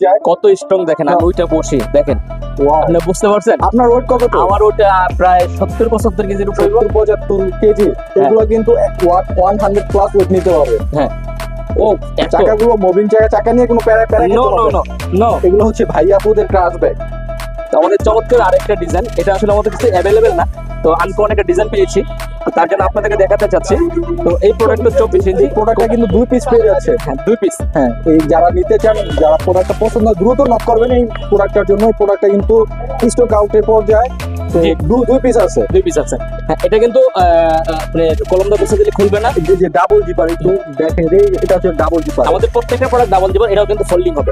কত স্ট্রং দেখেন, আমি ওইটা বসি দেখেন, Wow. আপনি বুঝতে পারছেন? আপনার ওয়েট কত? আমার ওটা প্রায় 70-75 কেজির উপরে। 70-75 কেজি। এগুলো কিন্তু 100 প্লাস ওয়েট নিতে পারবে। হ্যাঁ। ও চাকাগুলো মুভিং চাকা নিয়ে কোনো প্যারা নো নো নো নো, এগুলো হচ্ছে ভাইয়াপুদের ক্রাশ ব্যাগ। আমাদের চমৎকার আরেকটা ডিজাইন, এটা আসলে আমাদের কাছে অ্যাভেলেবেল না, তো আমি অনেকটা ডিজাইন পেয়েছি, তার জন্য আপনাদেরকে দেখাতে চাচ্ছি। তো এই প্রোডাক্টটা 24 ইঞ্চি, প্রোডাক্টটা কিন্তু 2 পিস পেয়ে যাচ্ছে। হ্যাঁ 2 পিস। হ্যাঁ, এই যারা নিতে চান, যারা প্রোডাক্টটা পছন্দ, দ্রুত নক করবেন এই প্রোডাক্টটার জন্য। এই প্রোডাক্টটা কিন্তু স্টক আউটের পর যায়, দুই পিস আছে। 2 পিস আছে। হ্যাঁ, এটা কিন্তু মানে কলমটা বসে দিলে খুলবে না। এই যে ডাবল জিপার, একটু দেখেন, এটা হচ্ছে ডাবল জিপার। আমাদের প্রত্যেকটা প্রোডাক্ট ডাবল জিপার, এটাও কিন্তু ফোল্ডিং হবে।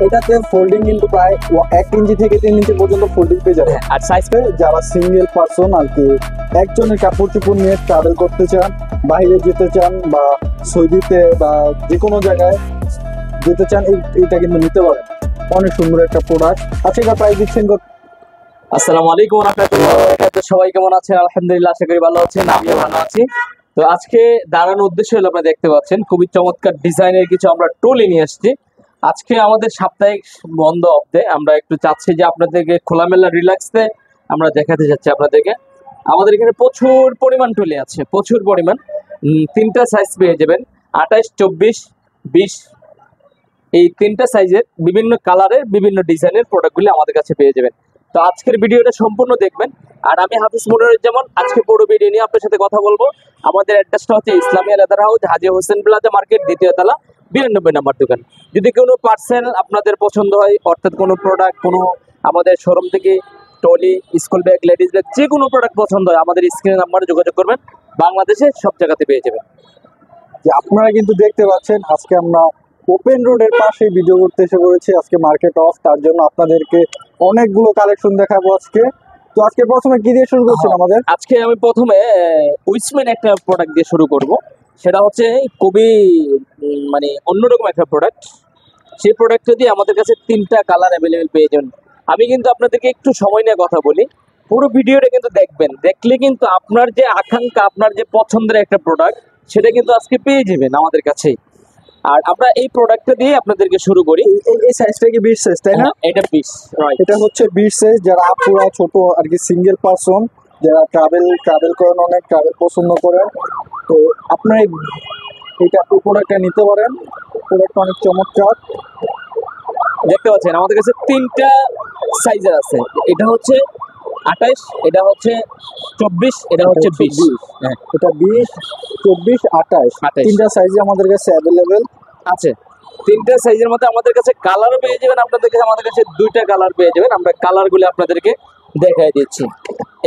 এটাতে ফোল্ডিং কিন্তু প্রায় 1 ইঞ্চি থেকে 3 ইঞ্চি পর্যন্ত ফোল্ডিং পেয়ে যাবে। আর সাইজ যারা সিঙ্গেল পারসন আর কি, একজনের কাপড় চোপড় নিয়ে ট্রাভেল করতে চান, বাইরে যেতে চান, বা সৌদিতে বা যে কোনো জায়গায় যেতে চান, এইটা কিন্তু নিতে পারেন। অনেক সুন্দর একটা প্রোডাক্ট। আচ্ছা, এটা প্রাইস দিচ্ছেন কত? আসসালামু আলাইকুম ওয়া রাহমাতুল্লাহি ওয়া বারাকাতুহু। সবাই কেমন আছেন? আলহামদুলিল্লাহ, আশা করি ভালো আছেন, আমিও ভালো আছি। তো আজকে দাঁড়ানোর উদ্দেশ্য হলো, আপনারা দেখতে পাচ্ছেন খুবই চমৎকার ডিজাইনের কিছু আমরা টুলি নিয়ে আসছি। আজকে আমাদের সাপ্তাহিক বন্ধ অফে আমরা একটু চাচ্ছি যে আপনাদেরকে খোলামেলা রিল্যাক্সে আমরা দেখাতে যাচ্ছি আপনাদেরকে। আমাদের এখানে প্রচুর পরিমাণ টুলি আছে, প্রচুর পরিমাণ। 3টা সাইজ পেয়ে যাবেন, 28, 24, 20, এই 3টা সাইজের বিভিন্ন কালারের বিভিন্ন ডিজাইনের প্রোডাক্টগুলি আমাদের কাছে পেয়ে যাবেন। তো আজকের ভিডিওটা সম্পূর্ণ দেখবেন। আর আমি হাফিজ মনিরুজ্জামান, আজকে পুরো ভিডিও নিয়ে আপনার সাথে কথা বলবো। আমাদের অ্যাড্রেসটা হচ্ছে ইসলামিয়া লেদার হাউস, হাজী হোসেন প্লাজা মার্কেট, 2য় তলা, 92 নম্বর দোকান। যদি কোনো পার্সেল আপনাদের পছন্দ হয়, অর্থাৎ কোনো প্রোডাক্ট কোনো আমাদের শোরুম থেকে trolley, school bag, ladies bag, যে কোনো প্রোডাক্ট পছন্দ হয়, আমাদের স্ক্রিনে নাম্বারে যোগাযোগ করবেন। বাংলাদেশে সব জায়গাতে পেয়ে যাবেন। যে আপনারা কিন্তু দেখতে পাচ্ছেন, আজকে আমরা ওপেন রোডের পাশে ভিডিও করতে এসে পড়েছি। আজকে মার্কেট অফ, তার জন্য আপনাদেরকে অনেকগুলো কালেকশন দেখাবো আজকে। তো আজকে প্রথমে কি দিয়ে শুরু করছেন আমাদের? আজকে আমি প্রথমে উইসম্যান একটা প্রোডাক্ট দিয়ে শুরু করব। সেটা হচ্ছে খুবই মানে অন্যরকম একটা প্রোডাক্ট। সেই প্রোডাক্টটা দিয়ে আমাদের কাছে 3টা কালার অ্যাভেলেবেল পেয়ে যাবেন। আমি কিন্তু আপনাদেরকে একটু সময় নিয়ে কথা বলি, পুরো ভিডিওটা কিন্তু দেখবেন, দেখলে কিন্তু আপনার যে আকাঙ্ক্ষা, আপনার যে পছন্দের একটা প্রোডাক্ট, সেটা কিন্তু আজকে পেয়ে যাবেন আমাদের কাছে। আর আমরা এই প্রোডাক্টটা দিয়ে আপনাদেরকে শুরু করি। এই সাইজটা কি 20 সাইজ, তাই না? এটা 20, এটা হচ্ছে 20 সাইজ। যারা আপুরা ছোট আর কি, সিঙ্গেল পারসন, যারা ট্রাভেল করেন, অনেক ট্রাভেল পছন্দ করেন, তো আপনার এইটা প্রোডাক্টটা নিতে পারেন। প্রোডাক্টটা অনেক চমৎকার। দেখতে পাচ্ছেন আমাদের কাছে 3টা সাইজের আছে। এটা হচ্ছে 28, এটা হচ্ছে 24, এটা হচ্ছে 20। হ্যাঁ, এটা 20, 24, 28 তিনটা সাইজে আমাদের কাছে অ্যাভেলেবেল আছে। 3টা সাইজের মধ্যে আমাদের কাছে কালারও পেয়ে যাবেন। আপনাদের কাছে আমাদের কাছে 2টা কালার পেয়ে যাবেন। আমরা কালারগুলো আপনাদেরকে দেখাই দিচ্ছি।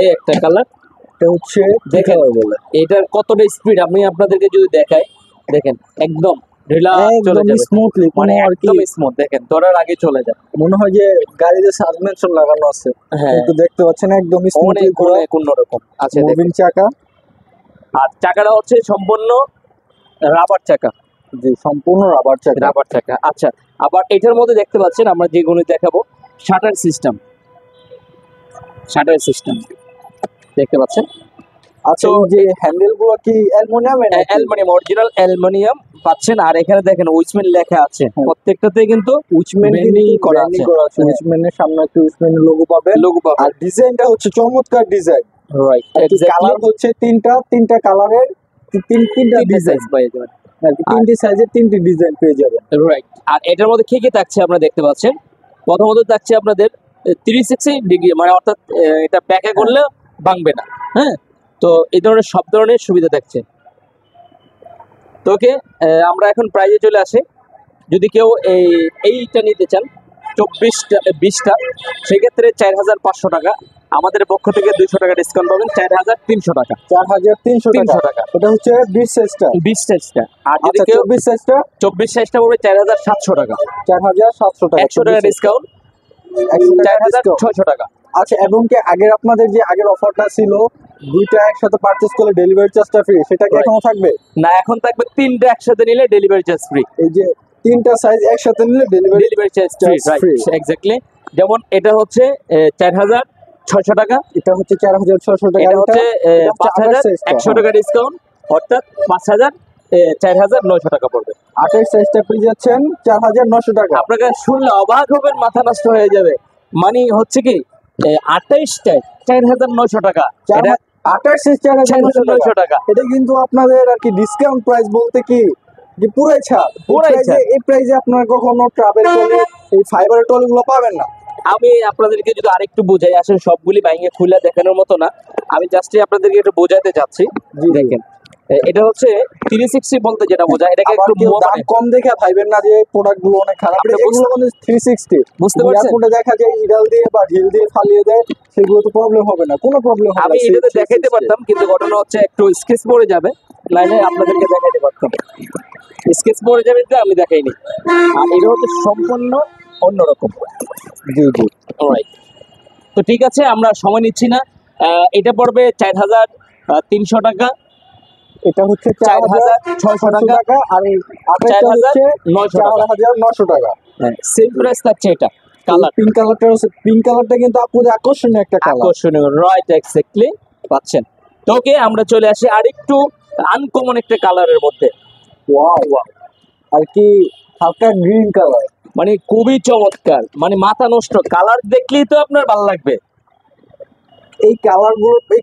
এই একটা কালার, এটা হচ্ছে দেখেন বলে এটার কতটা স্পিড, আমি আপনাদেরকে যদি দেখাই, দেখেন একদম ঢিলা চলে যাবে স্মুথলি, মানে একদম স্মুথ। দেখেন ধরার আগে চলে যায়, মনে হয় যে গাড়িতে সাসপেনশন লাগানো আছে। হ্যাঁ, কিন্তু দেখতে পাচ্ছেন একদম স্মুথলি, অনেক অন্যরকম আছে। মুভিং চাকা, আর চাকাটা হচ্ছে সম্পূর্ণ রাবার চাকা। জি, সম্পূর্ণ রাবার চাকা। আচ্ছা, আবার এটার মধ্যে দেখতে পাচ্ছেন আমরা যেগুলো দেখাবো, শাটার সিস্টেম দেখতে পাচ্ছেন। আচ্ছা, এই যে হ্যান্ডেল গুলো কি অ্যালুমিনিয়াম, অরিজিনাল অ্যালুমিনিয়াম পাচ্ছেন। আর এখানে দেখেন উইসম্যান লেখা আছে, প্রত্যেকটাতে কিন্তু উইচম্যান করা আছে। উইচম্যানের সামনে একটা উইচম্যান লোগো পাবেন। আর ডিজাইনটা হচ্ছে চমৎকার ডিজাইন, রাইট। কালার হচ্ছে তিনটা কালারের তিনটা ডিজাইন পেয়ে যাবেন। 3টি সাইজের 3টি ডিজাইন পেয়ে যাবেন, রাইট। আর এটার মধ্যে কি কি থাকছে আপনারা দেখতে পাচ্ছেন। প্রথমত থাকছে আপনাদের 360 ডিগ্রি, মানে অর্থাৎ এটা প্যাকে করলে ভাঙবে না। হ্যাঁ, তো এই ধরনের সব ধরনের সুবিধা থাকছে। তো ওকে, আমরা এখন প্রাইজে চলে আসি। যদি কেউ এইটা নিতে চান 24টা 20টা, সেক্ষেত্রে 4500 টাকা। আমাদের পক্ষ থেকে 200 টাকা ডিসকাউন্ট পাবেন, 4300 টাকা। 4300 টাকা। এটা হচ্ছে 20 সাইজটা। আর যদি কেউ 24 সাইজটা পড়বে 4700 টাকা। 4700 টাকা, 100 টাকা ডিসকাউন্ট, 4600 টাকা। আচ্ছা, এবং কি আগের আপনাদের যে আগের অফারটা ছিল, 2টা একসাথে পারচেজ করলে ডেলিভারি চার্জটা ফ্রি, সেটা কি এখনো থাকবে? না, এখন থাকবে 3টা একসাথে নিলে ডেলিভারি চার্জ ফ্রি। এই যে 3টা সাইজ একসাথে নিলে ডেলিভারি চার্জ ফ্রি, এক্স্যাক্টলি। যেমন এটা হচ্ছে 4600 টাকা, এটা হচ্ছে 4600 টাকা, এটা হচ্ছে 5100 টাকা ডিসকাউন্ট, অর্থাৎ 5000। 4,900 টাকা পড়বে। 28 সাইজটা পেয়ে যাচ্ছেন 4,900 টাকা। আপনাকে শুনলে অবাক হবেন, মাথা নষ্ট হয়ে যাবে। মানে হচ্ছে কি 28টায় 4,900 টাকা, এটা 28 সাইজ 4,900 টাকা। টাকা। এটা কিন্তু আপনাদের আর কি ডিসকাউন্ট প্রাইস বলতে কি যে পুরাই ছাড়। পুরাই ছাড়। এই প্রাইসে আপনারা কখনো ট্রাভেল ট্রলি, এই ফাইবারের ট্রলি গুলো পাবেন না। আমি আপনাদেরকে যদি আরেকটু বোঝাই, আসলে সবগুলি ভাঙে খুলে দেখানোর মতো না, আমি জাস্ট আপনাদেরকে একটু বোঝাতে চাচ্ছি। জি, দেখেন, এটা হচ্ছে 360 বলতে যেটা বোঝায়, এটাকে আবার একটু কেউ দাম কম দেখে ভাইবেন না যে প্রোডাক্ট গুলো অনেক খারাপ। আপনি এগুলো কিন্তু 360 বুঝতে পারছেন? এয়ারপোর্টে দেখা যায় ইডাল দিয়ে বা ঢিল দিয়ে ফালিয়ে দেয়, সেগুলো তো প্রবলেম হবে না, কোনো প্রবলেম হবে না। আমি এটাতে দেখাইতে পারতাম, কিন্তু ঘটনা হচ্ছে একটু স্কেচ পড়ে যাবে, নাইলে আপনাদেরকে দেখাইতে পারতাম। স্কেচ পড়ে যাবে যে আমি দেখাইনি। আর এটা হচ্ছে সম্পূর্ণ অন্যরকম। জি জি। অলরাইট, তো ঠিক আছে, আমরা সময় নিচ্ছি না। এটা পড়বে 4,300 টাকা, এটা হচ্ছে 4,600 টাকা, আর এই আঠাশটা হচ্ছে 4,900 টাকা। 4,900 টাকা। হ্যাঁ, সেম প্রাইস থাকছে এটা। কালার পিঙ্ক কালারটা হচ্ছে, পিঙ্ক কালারটা কিন্তু আপুদের আকর্ষণীয় একটা কালার। আকর্ষণীয়, রাইট, এক্স্যাক্টলি পাচ্ছেন। তো ওকে, আমরা চলে আসি আরেকটু আনকমন একটা কালারের মধ্যে। ওয়াও, আর কি হালকা গ্রিন কালার। মানে খুবই চমৎকার, মানে মাথা নষ্ট কালার, দেখলেই তো আপনার ভালো লাগবে। এই কালার গুলো, এই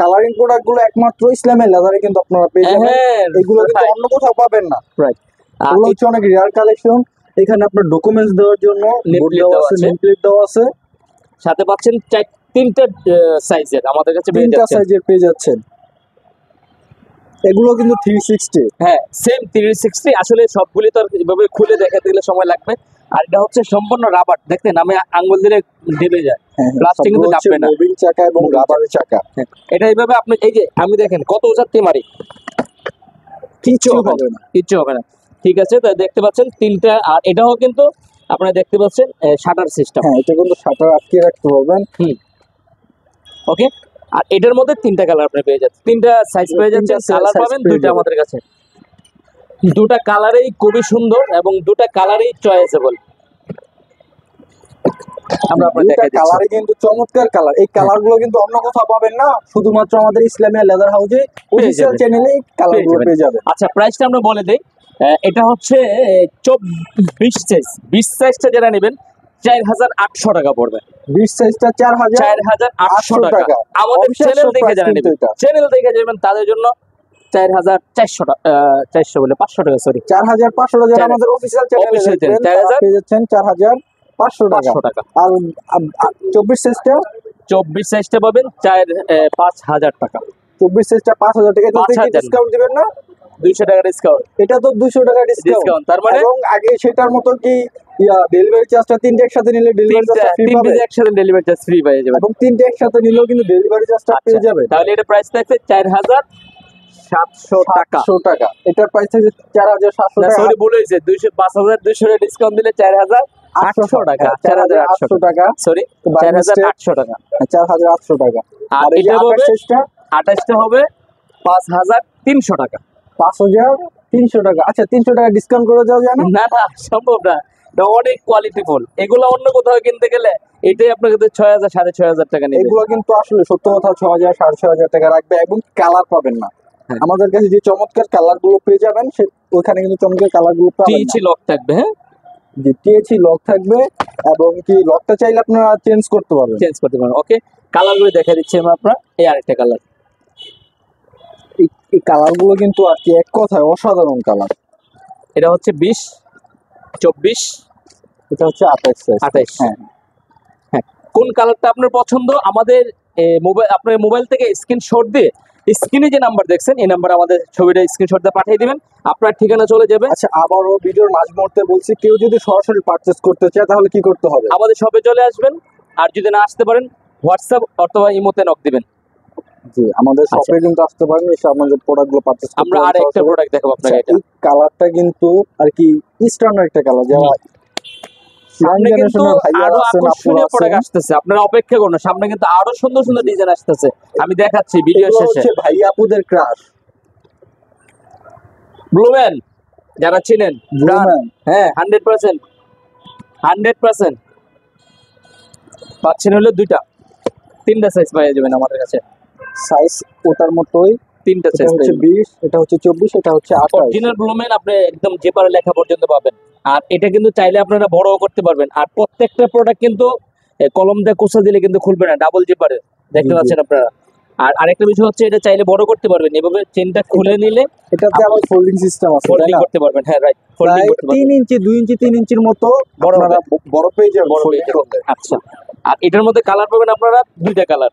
কালারিং প্রোডাক্ট গুলো একমাত্র ইসলামের লেদারে কিন্তু আপনারা পেয়ে যাবেন। হ্যাঁ, এগুলো কিন্তু right. অন্য কোথাও পাবেন না। রাইট। এগুলো হচ্ছে অনেক রেয়ার কালেকশন। এখানে আপনার ডকুমেন্টস দেওয়ার জন্য Name বোর্ড plate দেওয়া দেওয়া আছে, আছে। নেম প্লেট দেওয়া আছে, সাথে পাচ্ছেন তিনটা সাইজের আমাদের কাছে পেয়ে 3টা যাচ্ছে। সাইজের পেয়ে যাচ্ছেন। এগুলো কিন্তু 360। হ্যাঁ, সেম 360। আসলে সবগুলি তো আর এভাবে খুলে দেখাতে গেলে সময় লাগবে। আর এটা হচ্ছে সম্পূর্ণ রাবার, দেখতেন আমি আঙ্গুল দিলে ডেবে যায়, প্লাস্টিক কিন্তু ডাববে না। মোবিল চাকা এবং রাবারের চাকা। হ্যাঁ, এটা এইভাবে আপনি এই যে আমি দেখেন কত উঁচাতে মারি, কিচ্ছু হবে না। কিচ্ছু হবে না। ঠিক আছে, তো দেখতে পাচ্ছেন তিনটা। আর এটাও কিন্তু আপনারা দেখতে পাচ্ছেন শাটার সিস্টেম। হ্যাঁ, এটা কিন্তু শাটার আটকে রাখতে পারবেন। ওকে, আর এটার মধ্যে তিনটা কালার আপনি পেয়ে যাচ্ছেন, তিনটা সাইজ পেয়ে যাচ্ছেন। তিনটা কালার size পাবেন পেয়ে দুইটা যাবেন। আমাদের কাছে, দুটা কালারেই খুবই সুন্দর এবং দুটা কালারেই চয়েসেবল। আমরা আপনাদের দুইটা দেখাই দিচ্ছি। কালারে কিন্তু চমৎকার কালার। এই কালার গুলো কিন্তু অন্য কোথাও পাবেন না, শুধুমাত্র আমাদের ইসলামিয়া লেদার হাউসে অফিসিয়াল যাবেন। চ্যানেলে এই কালার গুলো পেয়ে যাবেন। আচ্ছা, প্রাইসটা আমরা বলে দেই। এটা হচ্ছে 20 সাইজ, 20 সাইজটা যারা নেবেন 4,800 টাকা পড়বে। 20 সাইজটা 4,800 টাকা। আমাদের অফিসিয়াল চ্যানেল দেখে price যারা কিন্তু নেবেন, এটা। চ্যানেল দেখে যাবেন তাদের জন্য 4,400 টাকা, 400 বলে 500 টাকা, সরি 4,500 যারা আমাদের অফিসিয়াল চ্যানেলে Official দেখবেন channel, তারা পেয়ে যাচ্ছেন 4,500 টাকা। 500 টাকা। আর 24 সাইজটা 24 সাইজটা পাবেন 5,000 টাকা। 24 সাইজটা 5,000 টাকা। এটাতে কি 5,000 ডিসকাউন্ট দিবেন না? 200 টাকা ডিসকাউন্ট। এটা তো 200 টাকা ডিসকাউন্ট। ডিসকাউন্ট, তার মানে এবং আগে সেটার মতো কি ডেলিভারি চার্জটা 3টা একসাথে নিলে ডেলিভারি চার্জটা ফ্রি পাবে, তিনটে একসাথে ডেলিভারি চার্জ ফ্রি পেয়ে যাবেন। এবং 3টা একসাথে নিলেও কিন্তু ডেলিভারি চার্জটা পেয়ে যাবে। তাহলে এটা প্রাইস থাকছে 4,700 টাকা। 700 টাকা। এটার প্রাইস থাকছে 4,700 টাকা। সরি, ভুল হয়েছে, 5,200 ডিসকাউন্ট দিলে 4,800 টাকা। 4,800 টাকা। সরি, তো by 4,800 টাকা। 4,800 টাকা। আর আর এই যে এটা হবে 28 সাইজটা 28টা হবে 5,300 টাকা। 5,300 টাকা। আচ্ছা, 300 টাকা ডিসকাউন্ট করে দেওয়া যায় না? না না, সম্ভব না, এটা অনেক কোয়ালিটি ফুল। এগুলো অন্য কোথাও কিনতে গেলে এটাই আপনার কাছে 6,000 6,500 টাকা নেবে। এগুলো কিন্তু আসলে সত্য কথা 6,000 6,500 টাকা রাখবে এবং কালার পাবেন না। হ্যাঁ। আমাদের কাছে যে চমৎকার কালার গুলো পেয়ে যাবেন, ওখানে কিন্তু চমৎকার কালার গুলো পাবেন না। টিএইচি লক থাকবে। হ্যাঁ, যে টিএইচি লক থাকবে এবং কি লকটা চাইলে আপনারা চেঞ্জ করতে পারবেন। চেঞ্জ করতে পারেন। ওকে, কালারগুলো দেখা দিচ্ছি আমরা আপনার। এই আরেকটা কালার, এই কালার গুলো কিন্তু আর কি এক কথায় অসাধারণ কালার। এটা হচ্ছে 20, 24, এটা হচ্ছে 28 সাইজ। 28। হ্যাঁ, হ্যাঁ, কোন কালারটা আপনার পছন্দ আমাদের মোবাইল, আপনার মোবাইল থেকে স্ক্রিনশট দিয়ে স্ক্রিনে যে নাম্বার দেখছেন এই নাম্বার আমাদের ছবিটা স্ক্রিনশট দিয়ে পাঠিয়ে দিবেন, আপনার ঠিকানা চলে যাবে। আচ্ছা, আবারও ভিডিওর মাঝ মুহূর্তে বলছি, কেউ যদি সরাসরি পারচেজ করতে চায় তাহলে কি করতে হবে? আমাদের শপে চলে আসবেন, আর যদি না আসতে পারেন হোয়াটসঅ্যাপ অথবা ইমোতে নক দিবেন। জি, আমাদের আচ্ছা। শপে কিন্তু আসতে পারেন, এসে আমাদের প্রোডাক্ট গুলো পারচেজ করতে আমরা পারেন আর একটা সরাসরি। প্রোডাক্ট দেখাবো আপনাকে। আচ্ছা, এটা এই কালারটা কিন্তু আর কি স্ট্যান্ডার্ড একটা কালার, যারা সামনে কিন্তু ভাইয়া আরো আছেন, আপুরা আকর্ষণীয় প্রোডাক্ট আছেন, আসতেছে, আপনারা অপেক্ষা করুন, সামনে কিন্তু আরো সুন্দর সুন্দর ডিজাইন আসতেছে, আমি দেখাচ্ছি ভিডিও এগুলো শেষে। হচ্ছে ভাইয়া আপুদের ক্রাশ। ব্লুম্যান যারা ছিলেন, Blueman, হ্যাঁ 100% পাচ্ছেন হলো দুইটা, তিনটা সাইজ পেয়ে যাবেন আমাদের কাছে। সাইজ ওটার মতোই, তিনটা এটা সাইজ হচ্ছে 20, এটা হচ্ছে 24, এটা হচ্ছে 28। অরিজিনাল ব্লুমেন আপনি একদম জেপারে লেখা পর্যন্ত পাবেন। আর এটা কিন্তু চাইলে আপনারা বড়ও করতে পারবেন। আর প্রত্যেকটা প্রোডাক্ট কিন্তু কলম দিয়ে কোসা দিলে কিন্তু খুলবে না, ডাবল জেপারে দেখতে জি, জি। পাচ্ছেন আপনারা। আর আরেকটা বিষয় হচ্ছে এটা চাইলে বড় করতে পারবেন, এভাবে চেনটা খুলে নিলে এটাতে আবার ফোল্ডিং সিস্টেম আছে, তাই ফোল্ডিং না? করতে পারবেন। হ্যাঁ রাইট, ফোল্ডিং প্রায় করতে 3 পারবেন, ইঞ্চি, 2 ইঞ্চি, 3 ইঞ্চির মতো বড় আপনারা হবে। বড় পেয়ে যাবেন বড় folding পেয়ে করলে। আচ্ছা। আর এটার মধ্যে কালার পাবেন আপনারা দুইটা কালার।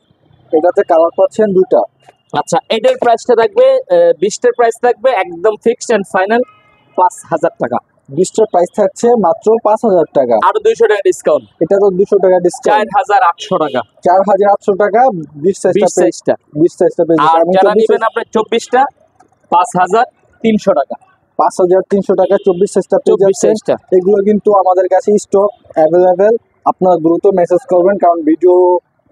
এটাতে কালার পাচ্ছেন দুইটা। আচ্ছা, এটার প্রাইসটা থাকবে 20টার প্রাইস থাকবে একদম ফিক্সড এন্ড ফাইনাল 5000 টাকা। 20টার প্রাইস থাকছে মাত্র 5000 টাকা। আরো 200 টাকা ডিসকাউন্ট, এটা তো 200 টাকা ডিসকাউন্ট, 4800 টাকা 4800 টাকা 20 20 সাইজটা। 20 সাইজটা পেয়ে আর যাবেন। যারা নেবেন আপনার 24টা 5300 টাকা। 5300 টাকা 24 সাইজটা পেয়ে 24 যাচ্ছেন। সাইজটা এগুলো কিন্তু আমাদের কাছে স্টক অ্যাভেলেবেল। আপনারা দ্রুত মেসেজ করবেন, কারণ ভিডিও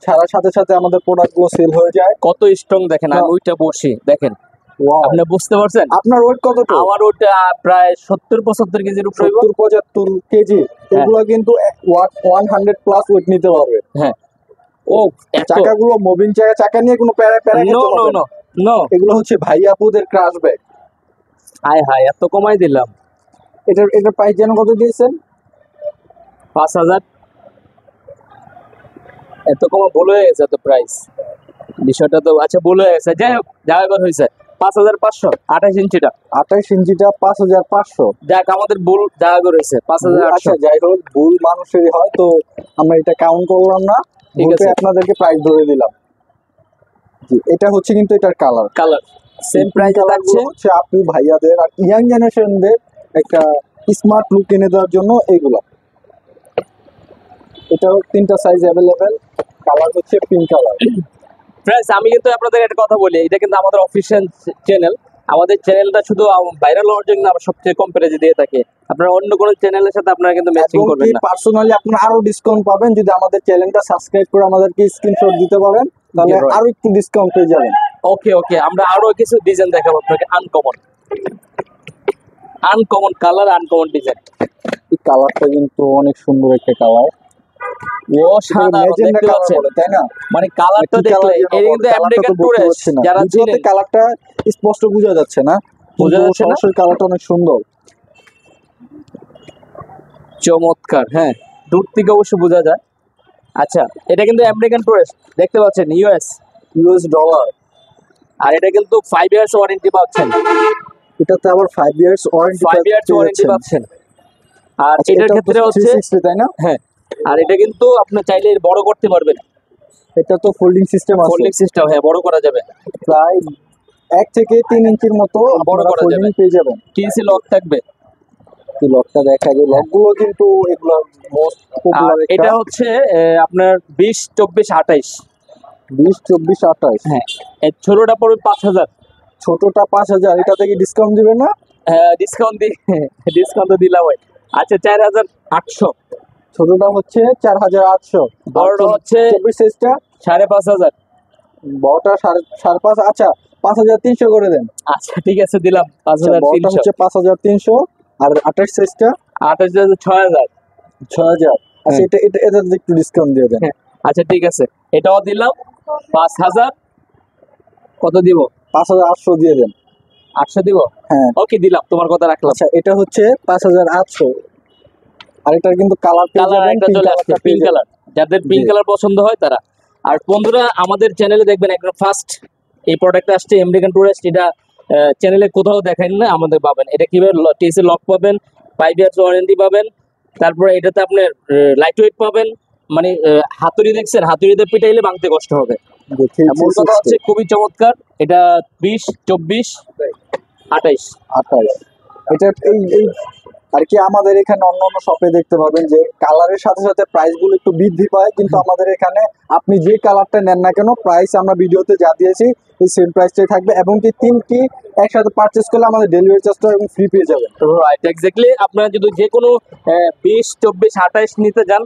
ছাড়ার সাথে সাথে আমাদের প্রোডাক্টগুলো সেল হয়ে যায়। কত স্ট্রং দেখেন, আমি ওইটা বসি দেখেন, Wow! আপনি বুঝতে পারছেন? আপনার ওয়েট কতটুকু? আমার ওটা প্রায় 70-75 কেজির উপরে হইবো। 70-75 কেজি। এগুলো কিন্তু 100 প্লাস ওয়েট নিতে পারবে। হ্যাঁ। ও এত চাকাগুলো মুভিং চাকা, চাকা নিয়ে কোনো প্যারা নো খেতে নো হবে না। নো নো, এগুলো হচ্ছে ভাই আপুদের ক্রাশ ব্যাগ। হাই হাই এত কমাই দিলাম। এটার প্রাইস যেন কত দিয়েছেন? 5000। এত কমা ভুল হয়ে গেছে তো প্রাইস, বিষয়টা তো আচ্ছা ভুল হয়ে গেছে। যাই হোক যা এবার হয়েছে 5500 28 ইঞ্চিটা। 28 ইঞ্চিটা 5500। যাক আমাদের ভুল যা এবার হয়েছে 5800। আচ্ছা যাই হোক, ভুল মানুষেরই হয়, তো আমরা এটা কাউন্ট করলাম না, ঠিক ভুলটা আছে। আপনাদেরকে প্রাইস ধরে দিলাম। জি, এটা হচ্ছে কিন্তু এটার কালার। কালার সেম প্রাইস কালারগুলো থাকছে। হচ্ছে আপু ভাইয়াদের আর ইয়াং জেনারেশনদের একটা স্মার্ট লুক এনে দেওয়ার জন্য এগুলো। এটাও 3টা সাইজ অ্যাভেলেবেল। কালার হচ্ছে পিঙ্ক কালার। ফ্রেন্ডস আমি কিন্তু আপনাদের একটা কথা বলি, এটা কিন্তু আমাদের অফিসিয়াল চ্যানেল। আমাদের চ্যানেলটা শুধু ভাইরাল হওয়ার জন্য আমরা সবচেয়ে কম প্রাইসে দিয়ে থাকি। আপনারা অন্য কোনো চ্যানেলের সাথে আপনারা কিন্তু ম্যাচিং এবং করবেন কি না। পার্সোনালি আপনারা আরো ডিসকাউন্ট পাবেন যদি আমাদের চ্যানেলটা সাবস্ক্রাইব করে আমাদেরকে স্ক্রিনশট দিতে পারেন, তাহলে right. আরো একটু ডিসকাউন্ট পেয়ে যাবেন। ওকে ওকে, আমরা আরো কিছু ডিজাইন দেখাবো আপনাকে, uncommon uncommon colour, uncommon design. এই কালারটা কিন্তু অনেক সুন্দর একটা কালার। ও সাধারণ ম্যাজেন্ডা দেখতে কালার পাচ্ছেন, বলে, তাই না? মানে কালারটা কি দেখলে কালার যেন এটা বলে, কিন্তু কালারটা তো আমেরিকান বলতে টুরিস্ট পারছি না। যারা ভিডিওতে চিনেন কালারটা স্পষ্ট বোঝা যাচ্ছে না, বোঝা কিন্তু যাচ্ছে না? সরাসরি কালারটা অনেক সুন্দর। চমৎকার। হ্যাঁ, দূর থেকে অবশ্য বোঝা যায়। আচ্ছা, এটা কিন্তু আমেরিকান টুরিস্ট দেখতে পাচ্ছেন, ইউএস $US। আর এটা কিন্তু 5 ইয়ার্স ওয়ারেন্টি পাচ্ছেন। এটাতে আবার 5 ইয়ার্স ওয়ারেন্টি 5 ইয়ার্স ওয়ারেন্টি পাচ্ছেন। আর আচ্ছা, এটার এটা ক্ষেত্রে হচ্ছে 360, তাই না? হ্যাঁ, আর এটা কিন্তু আপনি চাইলে বড় করতে পারবেন, এটা তো ফোল্ডিং সিস্টেম আছে। ফোল্ডিং সিস্টেম, হ্যাঁ বড় করা যাবে, প্রায় 1 থেকে 3 ইঞ্চির মতো বড় আপনারা করা ফোল্ডিং যাবে। পেয়ে যাবেন। টিসি লক থাকবে। এই লকটা দেখা যায়, লকগুলো কিন্তু এগুলো মোস্ট আর পপুলার এটা একটা। হচ্ছে আপনার 20 24 28। 20 24 28। হ্যাঁ, এই ছোটটা পড়বে 5000। ছোটটা 5000। এটা থেকে ডিসকাউন্ট দিবেন না? ডিসকাউন্ট ডিসকাউন্ট তো দিলাম ওই। আচ্ছা 4800। ছোটটা হচ্ছে 4800। বড়টা হচ্ছে 24 সাইজটা 5500। বড়টা 5.5। আচ্ছা 5300 করে দেন। আচ্ছা ঠিক আছে, দিলাম আচ্ছা, বড়টা 5300। হচ্ছে 5300 আর 28 সাইজটা 6000। 6000। আচ্ছা এটা এটা এটাতে একটু ডিসকাউন্ট দিয়ে দেন। হ্যাঁ, আচ্ছা ঠিক আছে, এটাও দিলাম 5000। কত দিব? 5800 দিয়ে দেন। 800 দিব। হ্যাঁ। ওকে দিলাম, তোমার কথা রাখলাম। আচ্ছা এটা হচ্ছে 5800। আর এটা কিন্তু কালার পেয়ে কালার যাবেন, একটা পিঙ্ক চলে আসছে, কালারটা পেয়ে পিঙ্ক যাবেন। কালার। যাদের পিঙ্ক জি। কালার পছন্দ হয় তারা। আর বন্ধুরা আমাদের চ্যানেলে দেখবেন একদম ফার্স্ট এই প্রোডাক্টটা আসছে আমেরিকান টুরিস্ট। এটা চ্যানেলে কোথাও দেখেন না, আমাদের পাবেন। এটা কিভাবে টিএসএ লক পাবেন, 5 ইয়ার্স ওয়ারেন্টি পাবেন। তারপরে এটাতে আপনার লাইট ওয়েট পাবেন, মানে হাতুড়ি দেখছেন, হাতুড়িতে পিটাইলে ভাঙতে কষ্ট হবে। জি, 360, মূল কথা হচ্ছে খুবই চমৎকার। এটা 20 24 28। 28। এটা এই আর কি আমাদের এখানে অন্যান্য শপে দেখতে পাবেন যে কালারের সাথে সাথে প্রাইস গুলো একটু বৃদ্ধি পায়, কিন্তু আমাদের এখানে আপনি যে কালারটা নেন না কেন, প্রাইস আমরা ভিডিওতে যা দিয়েছি এই সেম প্রাইসটাই থাকবে। এবং কি 3টি একসাথে পারচেজ করলে আমাদের ডেলিভারি চার্জটা এবং ফ্রি পেয়ে যাবেন। Right, exactly. আপনারা যদি যে কোনো 20 24 28 নিতে যান,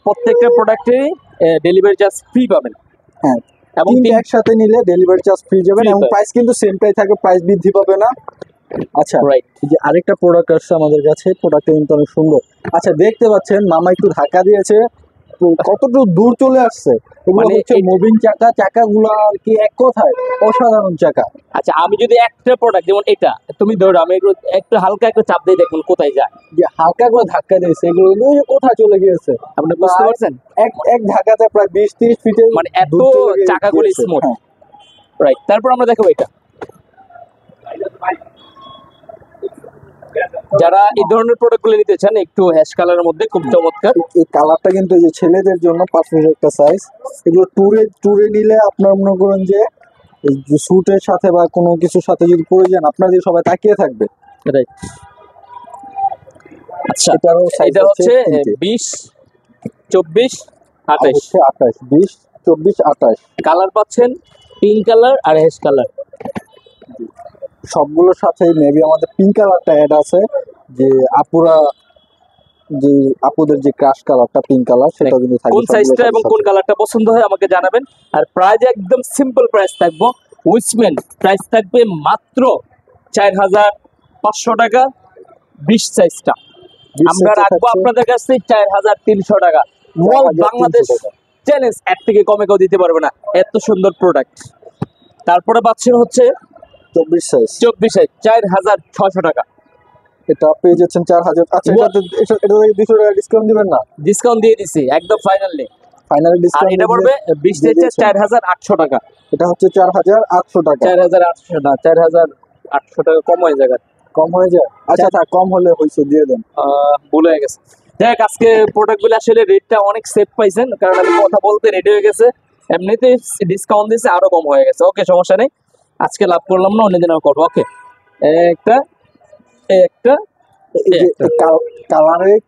প্রত্যেকটা প্রোডাক্টেরই ডেলিভারি চার্জ ফ্রি পাবেন। হ্যাঁ, এবং তিনটে একসাথে নিলে ডেলিভারি চার্জ ফ্রি যাবেন Free এবং পাবেন। প্রাইস কিন্তু সেমটাই থাকবে, প্রাইস বৃদ্ধি পাবে না। আচ্ছা রাইট, এই যে আরেকটা প্রোডাক্ট আসছে আমাদের কাছে, প্রোডাক্টটা কিন্তু অনেক সুন্দর। আচ্ছা দেখতে পাচ্ছেন মামা একটু ধাক্কা দিয়েছে, কতটুকু দূর চলে আসছে। এগুলো মানে হচ্ছে মুভিং চাকা, চাকাগুলো আর কি এক কথায় অসাধারণ চাকা। আচ্ছা, আমি যদি একটা প্রোডাক্ট যেমন এটা তুমি ধরো, আমি একটু হালকা একটু চাপ দিয়ে দেখুন কোথায় যায়। যে হালকা করে ধাক্কা দিয়েছে, এগুলো ওই যে কোথায় চলে গিয়েছে আপনি বুঝতে পারছেন? এক এক ধাক্কাতে প্রায় 20-30 ফিটের মানে এত দূর চলে চাকাগুলো গিয়েছে। স্মুথ। হ্যাঁ। রাইট, তারপর আমরা দেখাবো এটা। যারা এই ধরনের প্রোডাক্টগুলো নিতে চান একটু হ্যাশ কালারের মধ্যে, খুব চমৎকার। এই কালারটা কিন্তু এই যে ছেলেদের জন্য পারফেক্ট একটা সাইজ। এগুলো ট্যুরে নিলে আপনার মনে করেন যে স্যুটের সাথে বা কোনো কিছুর সাথে যদি পরে যান, আপনার দিয়ে সবাই তাকিয়ে থাকবে। রাইট। আচ্ছা, এটারও সাইজ এটা হচ্ছে তিনটে। 20, 24, আর 28। হচ্ছে 28, 20, 24, 28। কালার পাচ্ছেন পিঙ্ক কালার আর হ্যাশ কালার। সবগুলোর সাথে মেবি আমাদের পিঙ্ক কালারটা অ্যাড আছে, যে যে আপুদের যে ক্রাশ কালারটা পিঙ্ক কালার, সেটাও কিন্তু থাকবে। কোন সাইজটা এবং কোন কালারটা পছন্দ হয় আমাকে জানাবেন। আর প্রাইস একদম সিম্পল প্রাইস থাকবো। উইসম্যান প্রাইস থাকবে মাত্র 4500 টাকা 20 সাইজটা। আমরা রাখবো আপনাদের কাছে 4300 টাকা। অল বাংলাদেশ চ্যালেঞ্জ, এর থেকে কমে কেউ দিতে পারবে না, এত সুন্দর প্রোডাক্ট। তারপরে পাচ্ছেন হচ্ছে 24 সাইজ, 24 সাইজ 4600 টাকা। এটা পেয়ে যাচ্ছেন 4000। আচ্ছা, এটা 200 টাকা ডিসকাউন্ট দিবেন না? ডিসকাউন্ট দিয়ে দিছি একদম ফাইনালি। ফাইনালি আর ডিসকাউন্ট এটা পড়বে 20 সাইজে 4800 টাকা। এটা হচ্ছে 4800 টাকা। 4800 না, 4800 টাকা কম হয়ে যায়। কম হয়ে যায়? আচ্ছা থাক, কম হলে হইছে, দিয়ে দেন। ভুল হয়ে গেছে। দেখ, আজকে প্রোডাক্টগুলো আসলে রেটটা অনেক সেভ পাইছেন, কারণ আমি কথা বলতে রেডি হয়ে গেছে, এমনিতে ডিসকাউন্ট দিয়েছে আরো কম হয়ে গেছে। ওকে, সমস্যা নেই, আজকে লাভ করলাম না, অন্যদিন আমি করবো। ওকে, একটা একটা এই যে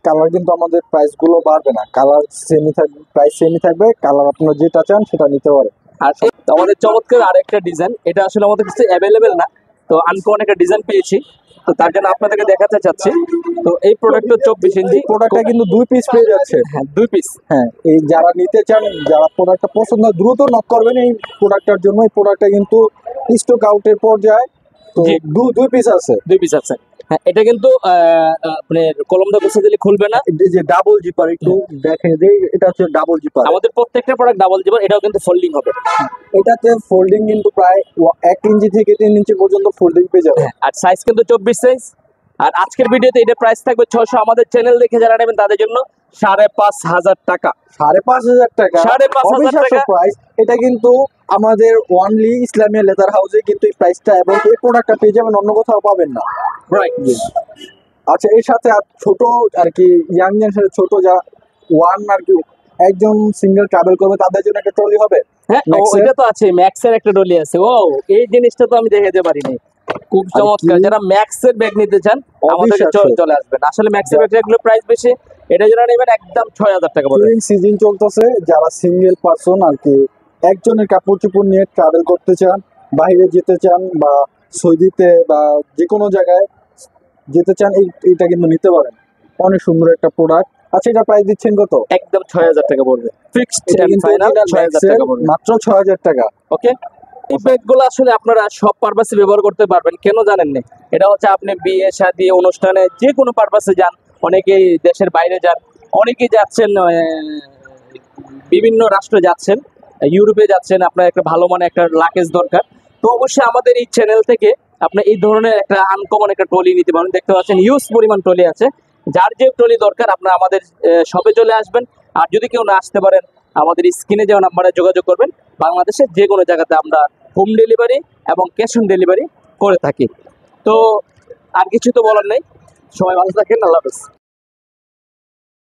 কালার কিন্তু আমাদের প্রাইস গুলো বাড়বে না, কালার সেমই থাকবে, প্রাইস সেমই থাকবে। কালার আপনারা যেটা চান সেটা নিতে পারেন। আর আমাদের চমৎকার আরেকটা ডিজাইন, এটা আসলে আমাদের কাছে অ্যাভেলেবেল না, তো আনকমন একটা ডিজাইন পেয়েছি, তো তার জন্য আপনাদেরকে দেখাতে চাচ্ছি। তো এই প্রোডাক্টটা 24 ইঞ্চি, প্রোডাক্টটা কিন্তু 2 পিস পেয়ে যাচ্ছে। হ্যাঁ 2 পিস। হ্যাঁ, এই যারা নিতে চান, যারা প্রোডাক্টটা পছন্দ, দ্রুত নক করবেন এই প্রোডাক্টটার জন্য। এই প্রোডাক্টটা কিন্তু স্টক আউটের পর্যায়ে, তো জি। 2 পিস আছে। 2 পিস আছে। হ্যাঁ, এটা কিন্তু আপনার কলমটা বসে দিলে খুলবে না। এই যে ডাবল জিপার, একটু দেখেন যে এটা হচ্ছে ডাবল জিপার। আমাদের প্রত্যেকটা প্রোডাক্ট ডাবল জিপার, এটাও কিন্তু ফোল্ডিং হবে। এটাতে ফোল্ডিং কিন্তু প্রায় 1 ইঞ্চি থেকে 3 ইঞ্চি পর্যন্ত ফোল্ডিং পেয়ে যাবে। আর সাইজ কিন্তু 24 সাইজ। আর আজকের ভিডিওতে এটা প্রাইস থাকবে 600। আমাদের চ্যানেল দেখে যারা নেবেন তাদের জন্য 5500 টাকা। 5500 টাকা 5500 টাকা প্রাইস। এটা কিন্তু আমাদের ওয়ানলি ইসলামিয়া লেদার হাউসে কিন্তু এই প্রাইসটা, এবং এই প্রোডাক্টটা পেয়ে যাবেন, অন্য কোথাও পাবেন না। রাইট। আচ্ছা, এর সাথে আর ছোট আর কি ইয়াং জেনারেশনের ছোট যারা আর কি একজন সিঙ্গেল ট্রাভেল করবে, তাদের জন্য একটা ট্রলি হবে। হ্যাঁ, Max এর? এটা তো আছে, ম্যাক্সের একটা ডলি আছে। ও, এই জিনিসটা তো আমি দেখাতে পারিনি, খুব আর চমৎকার। কি? যারা ম্যাক্সের ব্যাগ নিতে চান আমাদের অবিশ্বাস্য। চলে আসবেন। আসলে ম্যাক্সের ব্যাগগুলো প্রাইস বেশি, এটা যারা নেবেন একদম 6000 টাকা পড়বে। ট্যুরিং সিজন চলতেছে, যারা সিঙ্গেল পারসন আর কি একজনের কাপড় চোপড় নিয়ে ট্রাভেল করতে চান, বাইরে যেতে চান, বা সৌদিতে বা যে কোনো জায়গায় যেতে চান, এইটা কিন্তু নিতে পারেন। অনেক সুন্দর একটা প্রোডাক্ট। আচ্ছা, এটা প্রাইস দিচ্ছেন কত? একদম 6000 টাকা পড়বে, ফিক্সড এটা কিন্তু ফাইনাল original 6000 Max-এর টাকা পড়বে। মাত্র 6000 টাকা। ওকে, এই ব্যাগগুলো আসলে আপনারা সব পারপাসে ব্যবহার করতে পারবেন, কেন জানেন না? এটা হচ্ছে আপনি বিয়ে শাদী অনুষ্ঠানে যে কোনো পারপাসে যান, অনেকেই দেশের বাইরে যান, অনেকেই যাচ্ছেন বিভিন্ন রাষ্ট্রে যাচ্ছেন, ইউরোপে যাচ্ছেন, আপনার একটা ভালো মানের একটা লাগেজ দরকার, তো অবশ্যই আমাদের এই চ্যানেল থেকে আপনি এই ধরনের একটা আনকমন একটা ট্রলি নিতে পারেন। দেখতে পাচ্ছেন হিউজ পরিমাণ ট্রলি আছে। যার যে ট্রলি দরকার আপনারা আমাদের শপে চলে আসবেন। আর যদি কেউ না আসতে পারেন, আমাদের স্ক্রিনে যে নাম্বারে যোগাযোগ করবেন। বাংলাদেশের যে কোনো জায়গাতে আমরা হোম ডেলিভারি এবং ক্যাশ অন ডেলিভারি করে থাকি। তো আর কিছু তো বলার নেই, সবাই ভালো থাকেন, আল্লাহ হাফেজ।